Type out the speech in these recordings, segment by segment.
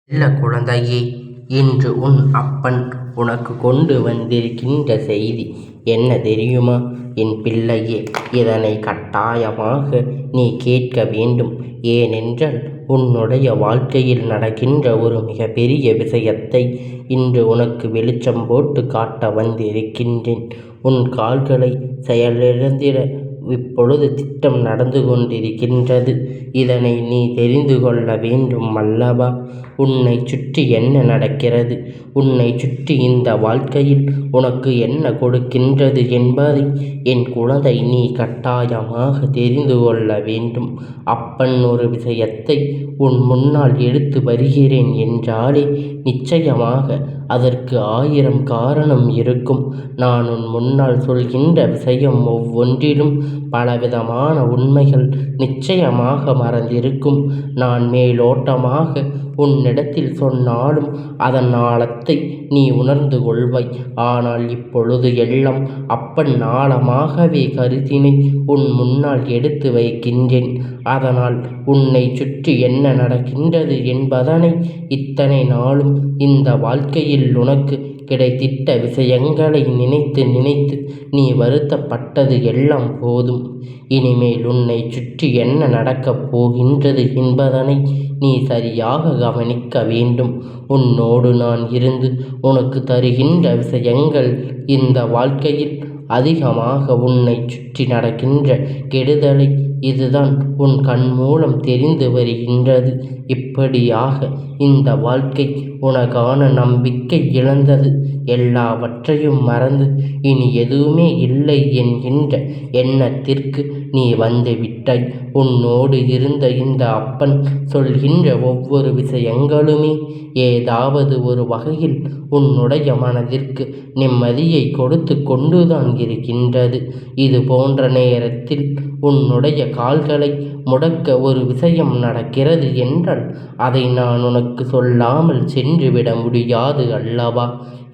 செல்ல குழந்தையே, இன்று உன் அப்பன் உனக்கு கொண்டு வந்திருக்கின்ற செய்தி என்ன தெரியுமா? என் பிள்ளையே, இதனை கட்டாயமாக நீ கேட்க வேண்டும். ஏனென்றால் உன்னுடைய வாழ்க்கையில் நடக்கின்ற ஒரு மிகப்பெரிய விஷயத்தை இன்று உனக்கு வெளிச்சம் போட்டு காட்ட வந்திருக்கின்றேன். உன் கால்களை செயலிழந்திட இப்பொழுது திட்டம் நடந்து கொண்டிருக்கின்றது. இதனை நீ தெரிந்து கொள்ள வேண்டும் அல்லவா? உன்னை சுற்றி என்ன நடக்கிறது, உன்னை சுற்றி இந்த வாழ்க்கையில் உனக்கு என்ன கொடுக்கின்றது என்பதை என் குழந்தை நீ கட்டாயமாக தெரிந்து கொள்ள வேண்டும். அப்பன் ஒரு விஷயத்தை உன் முன்னால் எடுத்து வருகிறேன் என்றாலே நிச்சயமாக அதற்கு 1000 காரணம் இருக்கும். நான் உன் முன்னால் சொல்கின்ற விஷயம் ஒவ்வொன்றிலும் பலவிதமான உண்மைகள் நிச்சயமாக மறந்திருக்கும். நான் மேலோட்டமாக உன்னிடத்தில் சொன்னாலும் அதன் ஆழத்தை நீ உணர்ந்து கொள்வாய். ஆனால் இப்பொழுது எல்லாம் அப்பன் ஆழமாகவே கருத்தினை உன் முன்னால் எடுத்து வைக்கின்றேன். அதனால் உன்னை சுற்றி என்ன நடக்கின்றது என்பதனை இத்தனை நாளும் இந்த வாழ்க்கையில் உனக்கு கிடைத்திட்ட விஷயங்களை நினைத்து நினைத்து நீ வருத்தப்பட்டது எல்லாம் போதும். இனிமேல் உன்னை சுற்றி என்ன நடக்கப் போகின்றது என்பதனை நீ சரியாக கவனிக்க வேண்டும். உன்னோடு நான் இருந்து உனக்கு தருகின்ற விஷயங்கள் இந்த வாழ்க்கையில் அதிகமாக உன்னை சுற்றி நடக்கின்ற கெடுதலை இதுதான் உன் கண் மூலம் தெரிந்து வருகின்றது. இப்படியாக இந்த வாழ்க்கை உனக்கான நம்பிக்கை இழந்தது. எல்லாவற்றையும் மறந்து இனி எதுவுமே இல்லை என்கின்ற எண்ணத்திற்கு நீ வந்து விட்டாய். உன்னோடு இருந்த இந்த அப்பன் சொல்கின்ற ஒவ்வொரு விஷயங்களுமே ஏதாவது ஒரு வகையில் உன்னுடைய மனதிற்கு நிம்மதியை கொடுத்து கொண்டுதான் இருக்கின்றது. இது போன்ற நேரத்தில் உன்னுடைய கால்களை முடக்க ஒரு விஷயம் நடக்கிறது என்றால் அதை நான் உனக்கு சொல்லாமல் சென்றுவிட முடியாது அல்லவா?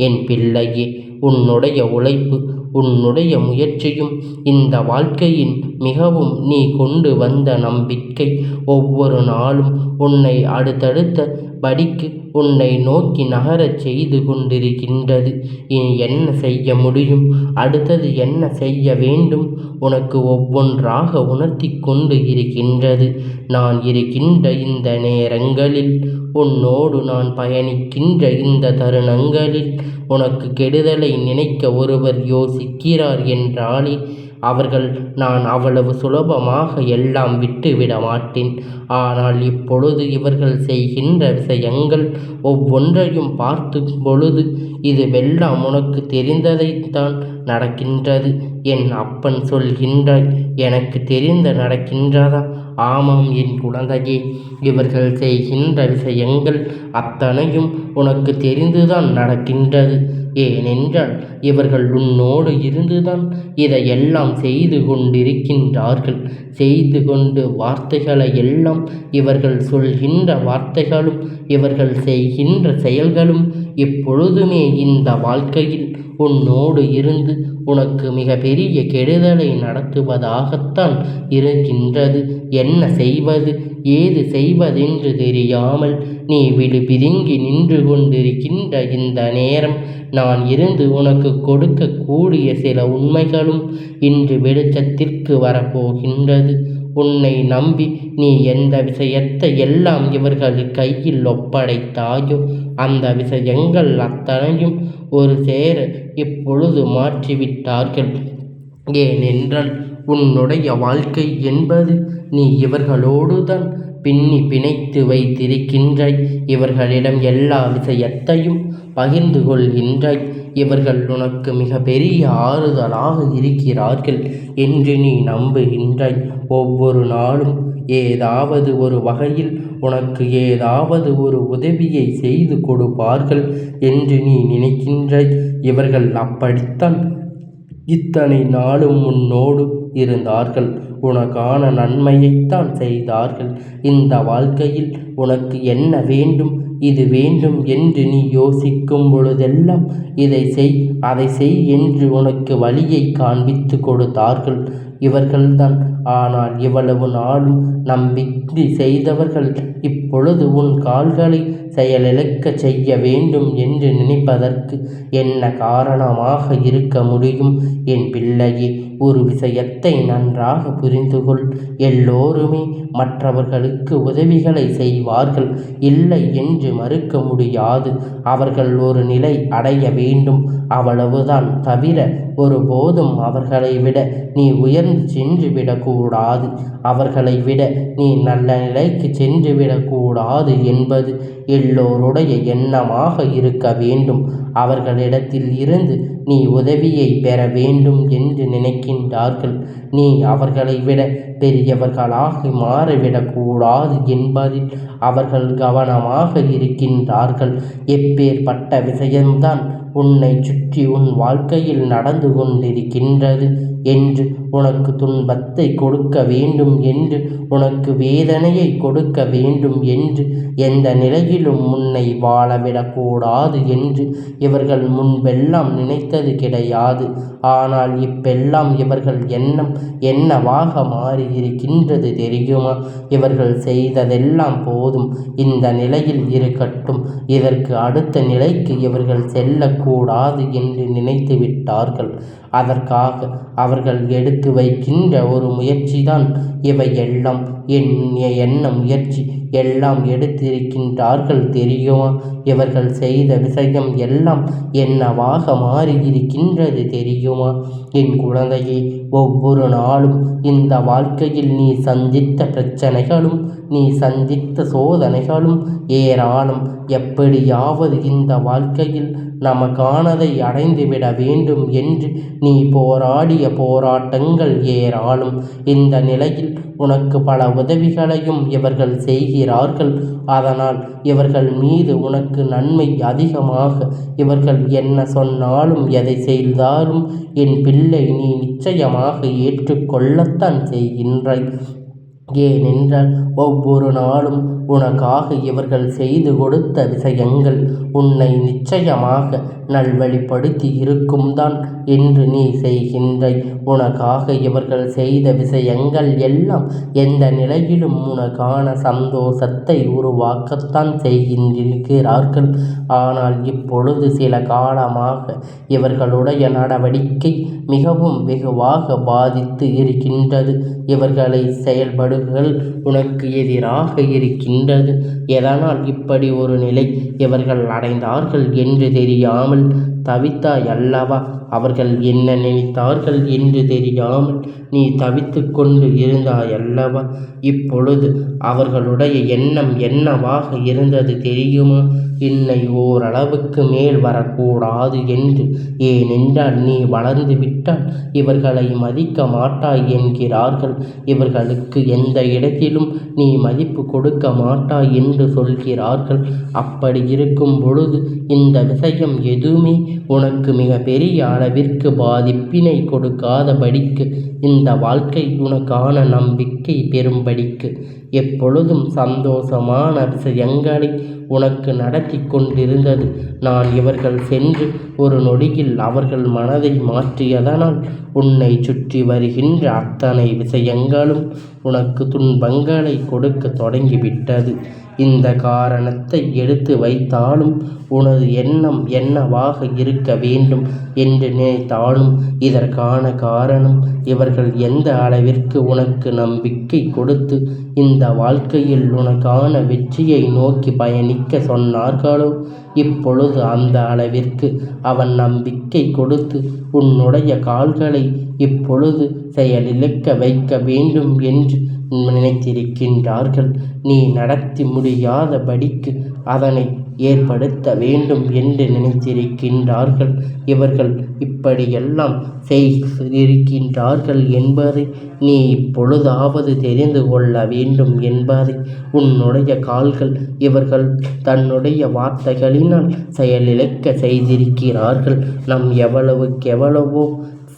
என் பிள்ளையே, உன்னுடைய உழைப்பு, உன்னுடைய முயற்சியும் இந்த வாழ்க்கையின் மிகவும் நீ கொண்டு வந்த நம்பிக்கை ஒவ்வொரு நாளும் உன்னை அடுத்தடுத்த படிக்கு உன்னை நோக்கி நகரச் செய்து கொண்டிருக்கின்றது. இனி என்ன செய்ய முடியும், அடுத்தது என்ன செய்ய வேண்டும், உனக்கு ஒவ்வொன்றாக உணர்த்தி கொண்டு இருக்கின்றது. நான் இருக்கின்ற இந்த நேரங்களில், உன்னோடு நான் பயணிக்கின்ற இந்த தருணங்களில் உனக்கு கெடுதலை நினைக்க ஒருவர் யோசிக்கிறார் என்றாலே அவர்கள் நான் அவ்வளவு சுலபமாக எல்லாம் விட்டுவிட மாட்டேன். ஆனால் இப்பொழுது இவர்கள் செய்கின்ற விஷயங்கள் ஒவ்வொன்றையும் பார்த்தும் பொழுது இதுவெல்லாம் உனக்கு தெரிந்ததைத்தான் நடக்கின்றது. என் அப்பன் சொல்கின்றாய், எனக்கு தெரிந்த நடக்கின்றதா? ஆமாம் என் குழந்தையே, இவர்கள் செய்கின்ற விஷயங்கள் அத்தனையும் உனக்கு தெரிந்துதான் நடக்கின்றது. ஏனென்றால் இவர்கள் உன்னோடு இருந்துதான் இதையெல்லாம் செய்து கொண்டிருக்கின்றார்கள். செய்து கொண்டு வார்த்தைகளை எல்லாம் இவர்கள் சொல்கின்ற வார்த்தைகளும் இவர்கள் செய்கின்ற செயல்களும் எப்பொழுதுமே இந்த வாழ்க்கையில் உன்னோடு இருந்து உனக்கு மிக பெரிய கெடுதலை நடத்துவதாகத்தான் இருக்கின்றது. என்ன செய்வது, ஏது செய்வதென்று தெரியாமல் நீ பிதுங்கி நின்று கொண்டிருக்கின்ற இந்த நேரம் நான் இருந்து உனக்கு கொடுக்கக்கூடிய சில உண்மைகளும் இன்று வெளிச்சத்திற்கு வரப்போகின்றது. உன்னை நம்பி நீ எந்த விஷயத்தை எல்லாம் இவர்கள் கையில் ஒப்படைத்தாயோ அந்த விஷயங்கள் அத்தனையும் ஒரு சேர இப்பொழுது மாற்றிவிட்டார்கள். ஏனென்றால் உன்னுடைய வாழ்க்கை என்பது நீ இவர்களோடு தான் பின்னி பிணைத்து வைத்திருக்கின்றாய். இவர்களிடம் எல்லா விஷயத்தையும் பகிர்ந்து கொள்கின்றாய். இவர்கள் உனக்கு மிக பெரிய ஆறுதலாக இருக்கிறார்கள் என்று நீ நம்புகின்றாய். ஒவ்வொரு நாளும் ஏதாவது ஒரு வகையில் உனக்கு ஏதாவது ஒரு உதவியை செய்து கொடுப்பார்கள் என்று நீ நினைக்கின்றாய். இவர்கள் அப்படித்தான் இத்தனை நாளும் உன்னோடு இருந்தார்கள். உனக்கான நன்மையைத்தான் செய்தார்கள். இந்த வாழ்க்கையில் உனக்கு என்ன வேண்டும், இது வேண்டும் என்று நீ யோசிக்கும் பொழுதெல்லாம் இதை செய், அதை செய் என்று உனக்கு வழியை காண்பித்து கொடுத்தார்கள் இவர்கள்தான். ஆனால் இவ்வளவு நாளும் நம்பிக்கை செய்தவர்கள் இப்பொழுது உன் கால்களை செயலிழக்கச் செய்ய வேண்டும் என்று நினைப்பதற்கு என்ன காரணமாக இருக்க முடியும்? என் பிள்ளையே, ஒரு விஷயத்தை நன்றாக புரிந்துகொள். எல்லோருமே மற்றவர்களுக்கு உதவிகளை செய்வார்கள், இல்லை என்று மறுக்க முடியாது. அவர்கள் ஒரு நிலை அடைய வேண்டும், அவ்வளவுதான். தவிர ஒருபோதும் அவர்களை விட நீ உயர்ந்து சென்று விடக்கூடாது, அவர்களை விட நீ நல்ல நிலைக்கு சென்று விடக்கூடாது என்பது எல்லோருடைய எண்ணமாக இருக்க வேண்டும். அவர்களிடத்தில் இருந்து நீ உதவியை பெற வேண்டும் என்று நினைக்கின்றார்கள். நீ அவர்களை விட பெரியவர்களாக மாறிவிடக்கூடாது என்பதில் அவர்கள் கவனமாக இருக்கின்றார்கள். எப்பேற்பட்ட விஷயம்தான் உன்னை சுற்றி உன் வாழ்க்கையில் நடந்து கொண்டிருக்கின்றது என்று, உனக்கு துன்பத்தை கொடுக்க வேண்டும் என்று, உனக்கு வேதனையை கொடுக்க வேண்டும் என்று, எந்த நிலையிலும் உன்னை வாழவிடக்கூடாது என்று இவர்கள் முன்பெல்லாம் நினைத்தது கிடையாது. ஆனால் இப்பெல்லாம் இவர்கள் எண்ணம் என்னவாக மாறியிருக்கின்றது தெரியுமா? இவர்கள் செய்ததெல்லாம் போதும், இந்த நிலையில் இருக்கட்டும், இதற்கு அடுத்த நிலைக்கு இவர்கள் செல்லக்கூடாது என்று நினைத்து விட்டார்கள். அதற்காக அவர்கள் எடுத்து வைக்கின்ற ஒரு முயற்சிதான் இவையெல்லாம். என்ன முயற்சி எல்லாம் எடுத்திருக்கின்றார்கள் தெரியுமா? இவர்கள் செய்த விஷயம் எல்லாம் என்னவாக மாறியிருக்கின்றது தெரியுமா? என் குழந்தையே, ஒவ்வொரு நாளும் இந்த வாழ்க்கையில் நீ சந்தித்த பிரச்சனைகளும் நீ சந்தித்த சோதனைகளும் ஏராளம். எப்படியாவது இந்த வாழ்க்கையில் நமக்கானதை அடைந்துவிட வேண்டும் என்று நீ போராடிய போராட்டங்கள் ஏராளம். இந்த நிலையில் உனக்கு பல உதவிகளையும் இவர்கள் செய்கிறார்கள். அதனால் இவர்கள் மீது உனக்கு நன்மை அதிகமாக. இவர்கள் என்ன சொன்னாலும் எதை செய்தாலும் என் பிள்ளை நீ நிச்சயமாக ஏற்றுக்கொள்ளத்தான் செய்கின்றாய். ஏனென்றால் ஒவ்வொரு நாளும் உனக்காக இவர்கள் செய்து கொடுத்த விஷயங்கள் உன்னை நிச்சயமாக நல்வழிப்படுத்தி இருக்கும்தான் என்று நீ செய்கின்றாய். உனக்காக இவர்கள் செய்த விஷயங்கள் எல்லாம் எந்த நிலையிலும் உனக்கான சந்தோஷத்தை உருவாக்கத்தான் செய்கின்றிருக்கிறார்கள். ஆனால் இப்பொழுது சில காலமாக இவர்களுடைய நடவடிக்கை மிகவும் வெகுவாக பாதித்து இருக்கின்றது. இவர்களை செயல்படுகள் உனக்கு எதிராக இருக்கின்றது. எதனால் இப்படி ஒரு நிலை இவர்கள் அடைந்தார்கள் என்று தெரியாமல் தவித்தாய் அல்லவா? அவர்கள் என்ன நினைத்தார்கள் என்று தெரியாமல் நீ தவித்து கொண்டு இருந்தாய் அல்லவா? இப்பொழுது அவர்களுடைய எண்ணம் என்னவாக இருந்தது தெரியுமா? என்னை ஓரளவுக்கு மேல் வரக்கூடாது என்று. ஏனென்றால் நீ வளர்ந்து விட்டால் இவர்களை மதிக்க மாட்டாய் என்கிறார்கள். இவர்களுக்கு எந்த இடத்திலும் நீ மதிப்பு கொடுக்க மாட்டாய் என்று சொல்கிறார்கள். அப்படி இருக்கும் பொழுது இந்த விஷயம் எதுவுமே உனக்கு மிக பெரிய அளவிற்கு பாதிப்பினை கொடுக்காதபடிக்கு, இந்த வாழ்க்கை உனக்கான நம்பிக்கை பெறும்படிக்கு, எப்பொழுதும் சந்தோஷமான விஷயங்களை உனக்கு நடத்தி கொண்டிருந்தது நான். இவர்கள் சென்று ஒரு நொடியில் அவர்கள் மனதை மாற்றியதனால் உன்னை சுற்றி வருகின்ற அத்தனை விஷயங்களும் உனக்கு துன்பங்களை கொடுக்க தொடங்கிவிட்டது. இந்த காரணத்தை எடுத்து வைத்தாலும் உனது எண்ணம் என்னவாக இருக்க வேண்டும் என்று நினைத்தாலும் இதற்கான காரணம் இவர்கள் எந்த அளவிற்கு உனக்கு நம்பிக்கை கொடுத்து இந்த வாழ்க்கையில் உனக்கான வெற்றியை நோக்கி பயணிக்க சொன்னார்களோ, இப்பொழுது அந்த அளவிற்கு அவன் நம்பிக்கை கொடுத்து உன்னுடைய கால்களை இப்பொழுது செயலிழக்க வைக்க வேண்டும் என்று நினைத்திருக்கின்றார்கள். நீ நடத்தி முடியாதபடிக்கு அதனை ஏற்படுத்த வேண்டும் என்று நினைத்திருக்கின்றார்கள். இவர்கள் இப்படியெல்லாம் செய்திருக்கின்றார்கள் என்பதை நீ இப்பொழுதாவது தெரிந்து கொள்ள வேண்டும் என்பதை உன்னுடைய கால்கள் இவர்கள் தன்னுடைய வார்த்தைகளினால் செயலிழக்க செய்திருக்கிறார்கள். நாம் எவ்வளவுக்கெவ்வளவோ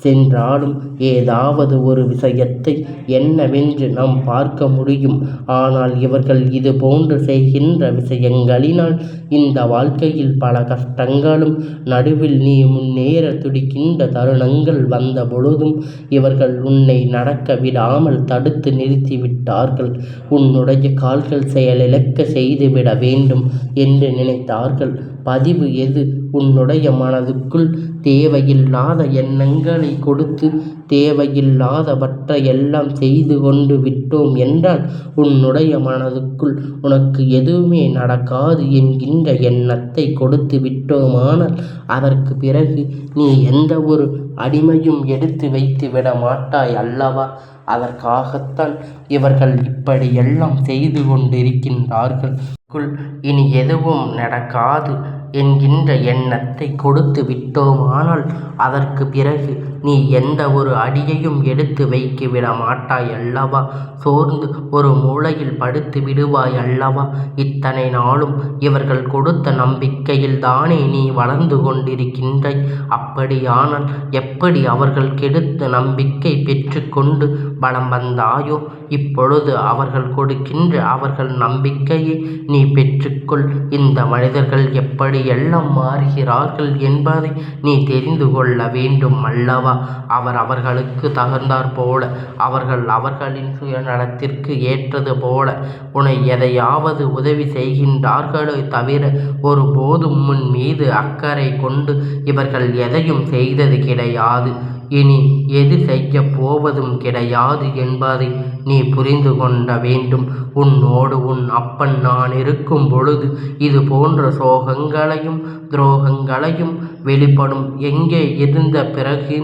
சென்றாலும் ஏதாவது ஒரு விஷயத்தை என்னவென்று நாம் பார்க்க முடியும். ஆனால் இவர்கள் இது போன்று செய்கின்ற விஷயங்களினால் இந்த வாழ்க்கையில் பல கஷ்டங்களும் நடுவில் நீ முன்னேற துடிக்கின்ற தருணங்கள் வந்த பொழுதும் இவர்கள் உன்னை நடக்க விடாமல் தடுத்து நிறுத்திவிட்டார்கள். உன்னுடைய கால்கள் செயலிழக்க செய்துவிட வேண்டும் என்று நினைத்தார்கள். பதிவு எது? உன்னுடைய மனதுக்குள் தேவையில்லாத எண்ணங்களை கொடுத்து தேவையில்லாதவற்றை எல்லாம் செய்து கொண்டு விட்டோம் என்றால் உன்னுடைய மனதுக்குள் உனக்கு எதுவுமே நடக்காது என்கின்ற எண்ணத்தை கொடுத்து விட்டோமானால் அதற்கு பிறகு நீ எந்த ஒரு அடிமையும் எடுத்து வைத்து விட மாட்டாய் அல்லவா? அதற்காகத்தான் இவர்கள் இப்படியெல்லாம் செய்து கொண்டிருக்கின்றார்கள். இனி எதுவும் நடக்காது என்கின்ற எண்ணத்தை கொடுத்து விட்டோமானால் அதற்கு பிறகு நீ எந்த ஒரு அடியையும் எடுத்து வைக்கிவிட மாட்டாய் அல்லவா? சோர்ந்து ஒரு மூலையில் படுத்து விடுவாய் அல்லவா? இத்தனை நாளும் இவர்கள் கொடுத்த நம்பிக்கையில் தானே நீ வளர்ந்து கொண்டிருக்கின்றாய். அப்படியானால் எப்படி அவர்கள் கெடுத்த நம்பிக்கை பெற்று கொண்டு பலம் வந்தாயோ இப்பொழுது அவர்கள் கொடுக்கின்ற அவர்கள் நம்பிக்கையை நீ பெற்றுக்கொள். இந்த மனிதர்கள் எப்படியெல்லாம் மாறுகிறார்கள் என்பதை நீ தெரிந்து கொள்ள வேண்டும் அல்லவா? அவர்களுக்கு தகுந்தாற் போல அவர்களின் சுயநலத்திற்கு ஏற்றது போல உன்னை எதையாவது உதவி செய்கின்றார்களோ தவிர ஒருபோதும் முன் மீது அக்கறை கொண்டு இவர்கள் எதையும் செய்தது கிடையாது. இனி எது செய்ய போவதும் கிடையாது என்பதை நீ புரிந்து கொள்ள வேண்டும். உன்னோடு உன் அப்பன் நான் இருக்கும் பொழுது இது போன்ற சோகங்களையும் துரோகங்களையும் வெளிப்படும் எங்கே இருந்த பிறகு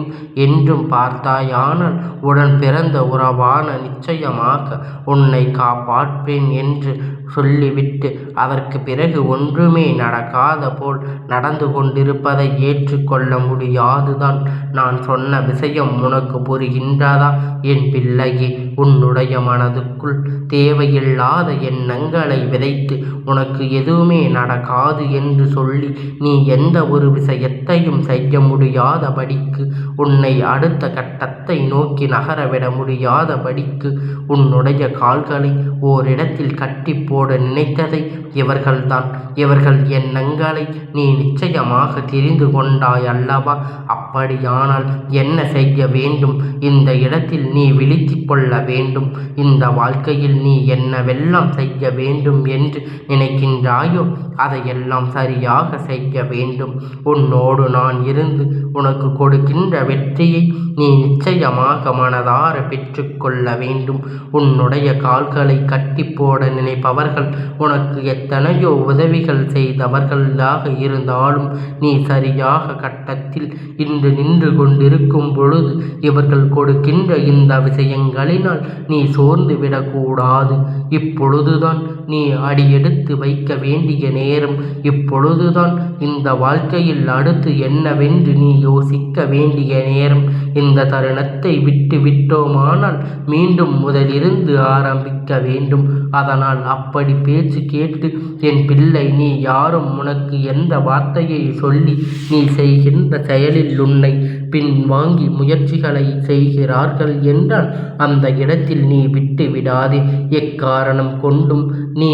என்றும் பார்த்தாயானால் உடன் பிறந்த உறவான நிச்சயமாக உன்னை காப்பாற்பேன் என்று சொல்லிவிட்டு அதற்கு பிறகு ஒன்றுமே நடக்காத போல் நடந்து கொண்டிருப்பதை ஏற்றுக்கொள்ள முடியாதுதான். நான் சொன்ன விஷயம் உனக்கு புரிகின்றதா என் பிள்ளையே? உன்னுடைய மனதுக்குள் தேவையில்லாத எண்ணங்களை விதைத்து உனக்கு எதுவுமே நடக்காது என்று சொல்லி நீ எந்த ஒரு விஷயத்தையும் செய்ய முடியாதபடிக்கு உன்னை அடுத்த கட்டத்தை நோக்கி நகரவிட முடியாதபடிக்கு உன்னுடைய கால்களை ஓரிடத்தில் கட்டி போட நினைத்ததை இவர்கள்தான். இவர்கள் எண்ணங்களை நீ நிச்சயமாக தெரிந்து கொண்டாய் அல்லவா? அப்படியானால் என்ன செய்ய வேண்டும்? இந்த இடத்தில் நீ விழித்து கொள்ள வேண்டும். இந்த வாழ்க்கையில் நீ என்னவெல்லாம் செய்ய வேண்டும் என்று நினைக்கின்றாயோ அதையெல்லாம் சரியாக செய்ய வேண்டும். உன்னோடு நான் இருந்து உனக்கு கொடுக்கின்ற வெற்றியை நீ நிச்சயமாக மனதார பெற்றுக்கொள்ள வேண்டும். உன்னுடைய கால்களை கட்டி போட நினைப்பவர்கள் உனக்கு எத்தனையோ உதவிகள் செய்தவர்களாக இருந்தாலும் நீ சரியாக கட்டத்தில் இன்று நின்று கொண்டிருக்கும் பொழுது இவர்கள் கொடுக்கின்ற இந்த விஷயங்களினால் நீ சோர்ந்து விடக்கூடாது. இப்பொழுதுதான் நீ அடியெடுத்து வைக்க வேண்டிய நேரம். இப்பொழுதுதான் இந்த வாழ்க்கையில் அடுத்து என்னவென்று நீ யோசிக்க வேண்டிய நேரம். இந்த தருணத்தை விட்டு விட்டோமானால் மீண்டும் முதலிருந்து ஆரம்பிக்க வேண்டும். அதனால் அப்படி பேச்சு கேட்டு என் பிள்ளை நீ யாரும் உனக்கு எந்த வார்த்தையை சொல்லி நீ செய்கின்ற செயலில் உன்னை பின் வாங்கி முயற்சிகளை செய்கிறார்கள் என்றால் அந்த இடத்தில் நீ விட்டு விடாதே. எக்காரணம் கொண்டும் நீ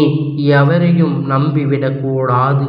எவரையும் நம்பிவிடக்கூடாது.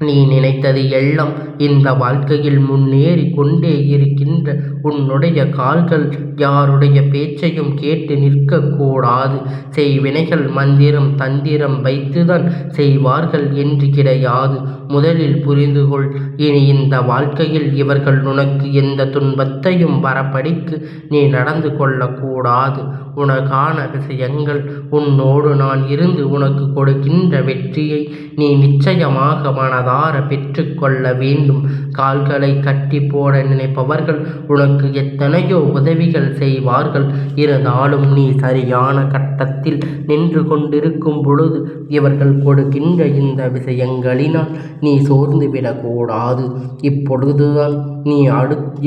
நீ நினைத்தது எல்லாம் இந்த வாழ்க்கையில் முன்னேறி கொண்டே இருக்கின்ற உன்னுடைய கால்கள் யாருடைய பேச்சையும் கேட்டு நிற்கக்கூடாது. செய்வினைகள் மந்திரம் தந்திரம் வைத்துதான் செய்வார்கள் என்று கிடையாது. முதலில் புரிந்துகொள். இனி இந்த வாழ்க்கையில் இவர்கள் உனக்கு எந்த துன்பத்தையும் வரப்படிக்கு நீ நடந்து கொள்ளக்கூடாது. உனக்கான விஷயங்கள் உன்னோடு நான் இருந்து உனக்கு கொடுக்கின்ற வெற்றியை நீ நிச்சயமாக மனதார பெற்றுக்கொள்ள வேண்டும். கால்களை கட்டி போட நினைப்பவர்கள் உனக்கு எத்தனையோ உதவிகள் செய்வார்கள். இருந்தாலும் நீ சரியான கட்டத்தில் நின்று கொண்டிருக்கும் பொழுது இவர்கள் கொடுக்கின்ற இந்த விஷயங்களினால் நீ சோர்ந்து விடக்கூடாது. இப்பொழுதுதான் நீ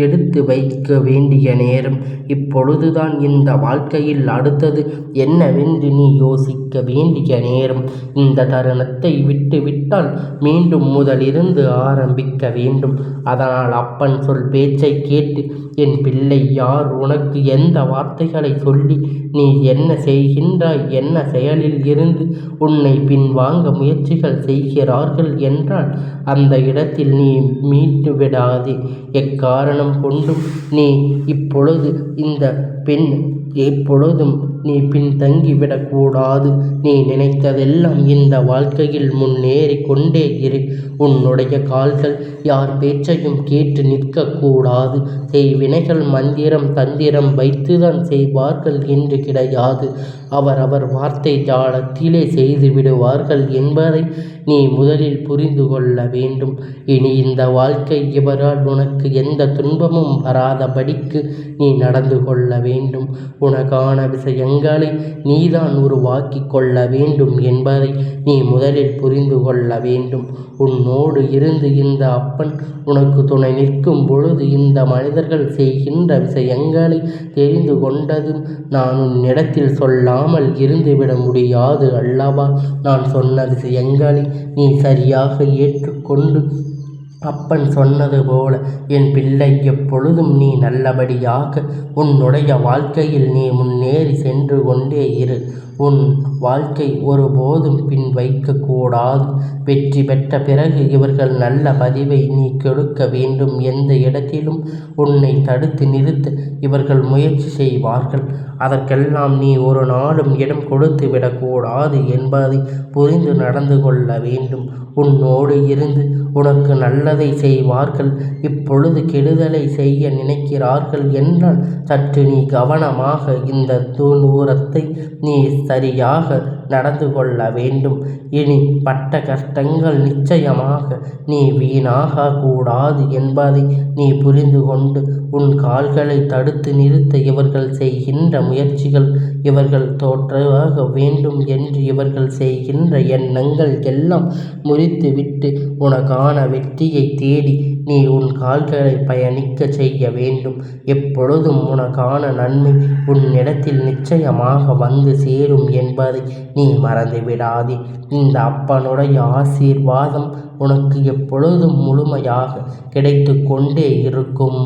எடுத்து வைக்க வேண்டிய நேரம். இப்பொழுதுதான் இந்த வாழ்க்கையில் அடுத்தது என்னவென்று நீ யோசிக்க வேண்டிய நேரம். இந்த தருணத்தை விட்டுவிட்டால் மீண்டும் முதலிருந்து ஆரம்பிக்க வேண்டும். அதனால் அப்பன் சொல் பேச்சை கேட்டு என் பிள்ளை யார் உனக்கு எந்த வார்த்தைகளை சொல்லி நீ என்ன செய்கின்றாய், என்ன செயலில் இருந்து உன்னை பின்வாங்க முயற்சிகள் செய்கிறார்கள் என்றால் அந்த இடத்தில் நீ மீட்டு விடாதே. எக்காரணம் கொண்டும் நீ இப்பொழுது இந்த பெண் எப்பொழுதும் நீ பின்தங்கிவிடக்கூடாது. நீ நினைத்ததெல்லாம் இந்த வாழ்க்கையில் முன்னேறி கொண்டே இரு. உன்னுடைய கால்கள் யார் பேச்சையும் கேட்டு நிற்கக்கூடாது. செய்வினைகள் மந்திரம் தந்திரம் வைத்துதான் செய்வார்கள் என்று கிடையாது. அவரவர் வார்த்தை ஜாலத்திலே செய்து விடுவார்கள் என்பதை நீ முதலில் புரிந்து கொள்ள வேண்டும். இனி இந்த வாழ்க்கை இவரால் உனக்கு எந்த துன்பமும் வராதபடிக்கு நீ நடந்து கொள்ள வேண்டும். உனக்கான விஷயங்களை நீதான் உருவாக்கி கொள்ள வேண்டும் என்பதை நீ முதலில் புரிந்து கொள்ள வேண்டும். உன்னோடு இருந்து இந்த அப்பன் உனக்கு துணை நிற்கும் பொழுது இந்த மனிதர்கள் செய்கின்ற விஷயங்களை தெரிந்து கொண்டதும் நான் உன்னிடத்தில் சொல்லாமல் இருந்துவிட முடியாது அல்லவா? நான் சொன்ன விஷயங்களை நீ சரியாக ஏற்றுக்கொண்டு அப்பன் சொன்னது போல என் பிள்ளை எப்பொழுதும் நீ நல்லபடியாக உன்னுடைய வாழ்க்கையில் நீ முன்னேறி சென்று கொண்டே இரு. உன் வாழ்க்கை ஒருபோதும் பின் வைக்கக்கூடாது. வெற்றி பெற்ற பிறகு இவர்கள் நல்ல பதிவை நீ கொடுக்க வேண்டும். எந்த இடத்திலும் உன்னை தடுத்து நிறுத்த இவர்கள் முயற்சி செய்வார்கள். அதற்கெல்லாம் நீ ஒரு நாளும் இடம் கொடுத்து விடக்கூடாது என்பதை புரிந்து நடந்து கொள்ள வேண்டும். உன்னோடு இருந்து உனக்கு நல்லதை செய்வார்கள். இப்பொழுது கெடுதலை செய்ய நினைக்கிறார்கள் என்றால் சற்று நீ கவனமாக இந்த தூரத்தை நீ சரியாக நடந்து கொள்ள வேண்டும். இனி பட்ட கஷ்டங்கள் நிச்சயமாக நீ வீணாக கூடாது என்பதை நீ புரிந்து கொண்டு உன் கால்களை தடுத்து நிறுத்த இவர்கள் செய்கின்ற முயற்சிகள் இவர்கள் தோற்றாக வேண்டும் என்று இவர்கள் செய்கின்ற எண்ணங்கள் எல்லாம் முறித்துவிட்டு உனக்கான வெற்றியை தேடி நீ உன் கால்களை பயணிக்க செய்ய வேண்டும். எப்பொழுதும் உனக்கான நன்மை உன்னிடத்தில் நிச்சயமாக வந்து சேரும் என்பதை நீ மறந்துவிடாதே. இந்த அப்பனுடைய ஆசீர்வாதம் உனக்கு எப்பொழுதும் முழுமையாக கிடைத்து கொண்டே இருக்கும்.